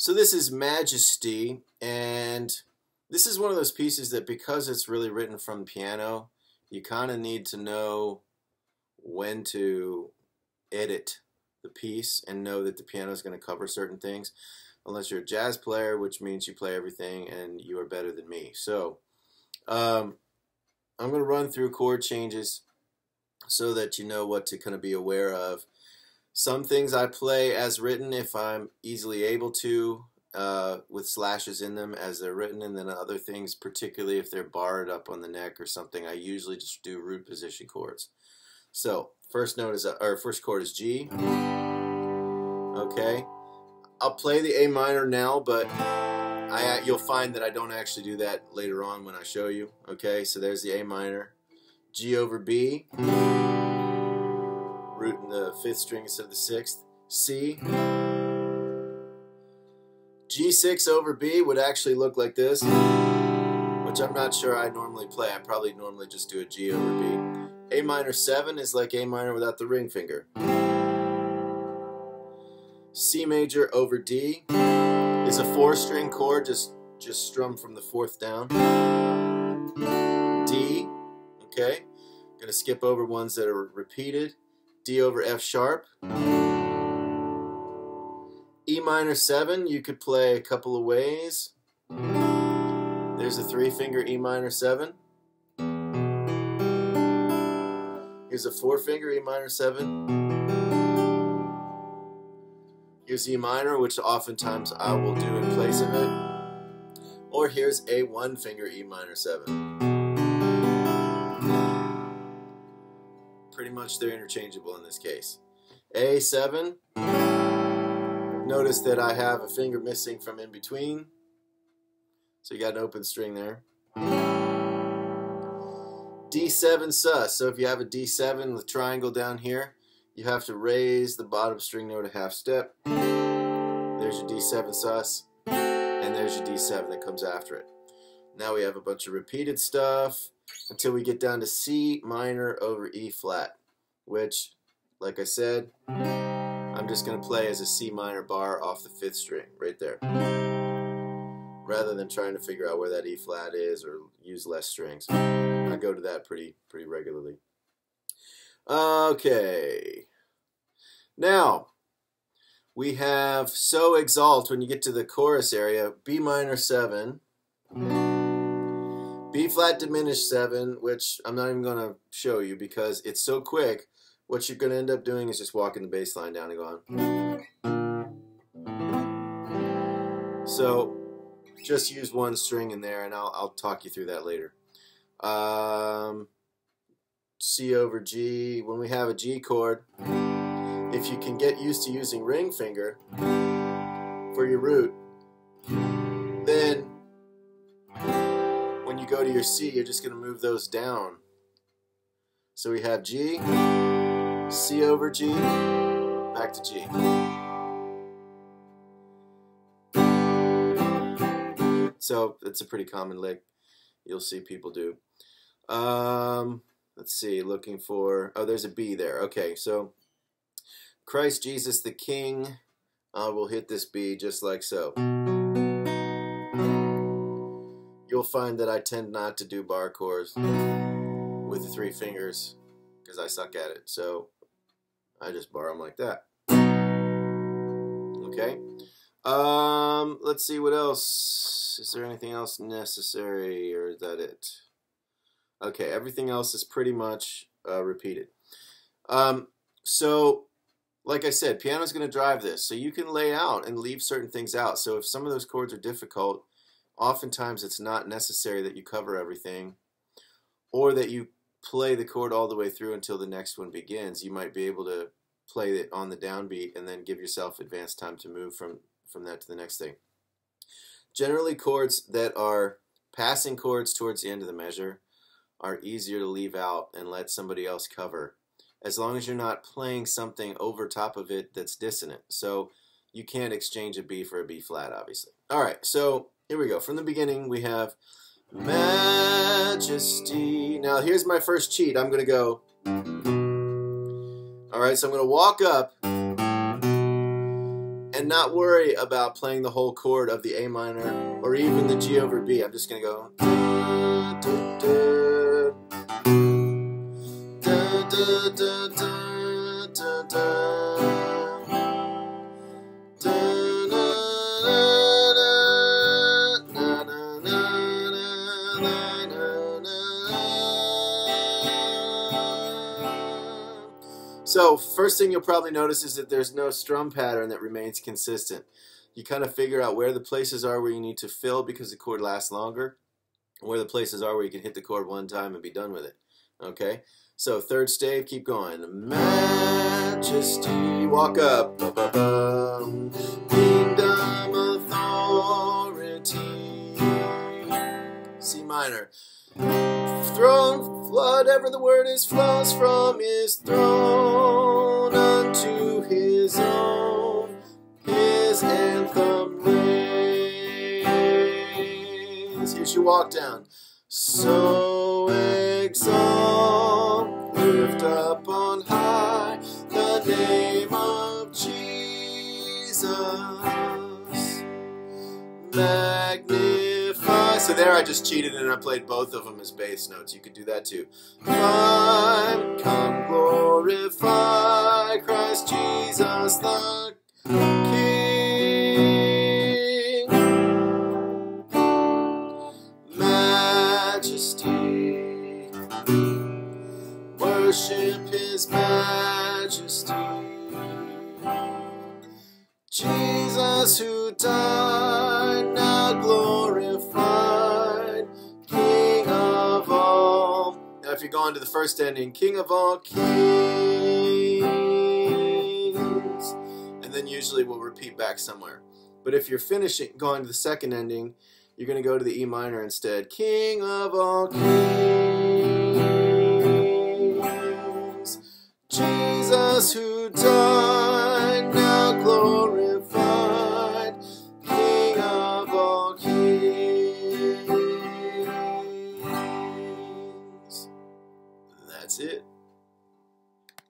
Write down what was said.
So this is Majesty, and this is one of those pieces that because it's really written from piano, you kind of need to know when to edit the piece and know that the piano is going to cover certain things, unless you're a jazz player, which means you play everything and you are better than me. So I'm going to run through chord changes so that you know what to kind of be aware of. Some things I play as written if I'm easily able to, with slashes in them as they're written, and then other things, particularly if they're barred up on the neck or something, I usually just do root position chords. So first chord is G. Okay, I'll play the A minor now, but you'll find that I don't actually do that later on when I show you. Okay, so there's the A minor, G over B. Root in the 5th string instead of the 6th. C. G6 over B would actually look like this, which I'm not sure I normally play. I probably normally just do a G over B. A minor 7 is like A minor without the ring finger. C major over D is a 4-string chord, just strummed from the 4th down. D, okay, gonna skip over ones that are repeated. D over F sharp. E minor 7, you could play a couple of ways. There's a 3-finger E minor 7. Here's a 4-finger E minor 7. Here's E minor, which oftentimes I will do in place of it. Or here's a 1-finger E minor 7. Pretty much they're interchangeable in this case. A7, notice that I have a finger missing from in between, so you got an open string there. D7 sus, so if you have a D7 with triangle down here, you have to raise the bottom string note a half step. There's your D7 sus, and there's your D7 that comes after it. Now we have a bunch of repeated stuff until we get down to C minor over E flat, which, like I said, I'm just going to play as a C minor bar off the 5th string, right there, rather than trying to figure out where that E flat is or use less strings. I go to that pretty regularly. Okay, now we have so exalt when you get to the chorus area, B minor 7, B flat diminished 7, which I'm not even going to show you because it's so quick. What you're going to end up doing is just walking the bass line down and going. So just use one string in there, and I'll talk you through that later. C over G, when we have a G chord, if you can get used to using ring finger for your root, then when you go to your C, you're just going to move those down. So we have G, C over G, back to G. So it's a pretty common lick you'll see people do. Let's see, looking for, oh, there's a B there. Okay, so Christ Jesus the King, we'll hit this B just like so. You'll find that I tend not to do bar chords with the 3 fingers because I suck at it. So I just bar them like that. Okay. Let's see what else. Is there anything else necessary, or is that it? Okay, everything else is pretty much repeated. So, like I said, piano's going to drive this. So you can lay out and leave certain things out. So if some of those chords are difficult, oftentimes it's not necessary that you cover everything, or that you play the chord all the way through until the next one begins. You might be able to play it on the downbeat and then give yourself advanced time to move from that to the next thing. Generally, chords that are passing chords towards the end of the measure are easier to leave out and let somebody else cover, as long as you're not playing something over top of it that's dissonant. So you can't exchange a B for a B flat, obviously. Alright, so here we go. From the beginning, we have Majesty. Now, here's my first cheat. I'm going to go. Alright, so I'm going to walk up, and and not worry about playing the whole chord of the A minor or even the G over B. I'm just going to go da, da, da, da, da, da, da, da, So first thing you'll probably notice is that there's no strum pattern that remains consistent. You kind of figure out where the places are where you need to fill because the chord lasts longer, and where the places are where you can hit the chord one time and be done with it. Okay? So third stave, keep going. Majesty, walk up. Kingdom authority. C minor. Throne, whatever the word is, flows from his throne unto his own. His anthem reigns. Here's your walk down. So exalt, lift up on high the name of Jesus. Magnify. So there I just cheated and I played both of them as bass notes. You could do that too. Come glorify Christ Jesus the King. Majesty. Worship his majesty. Jesus who died, now glorified, King of all. Now if you go on to the first ending, King of all kings, and then usually we'll repeat back somewhere. But if you're finishing, going to the second ending, you're going to go to the E minor instead. King of all kings, Jesus who died, now glorified, King of all kings. That's it.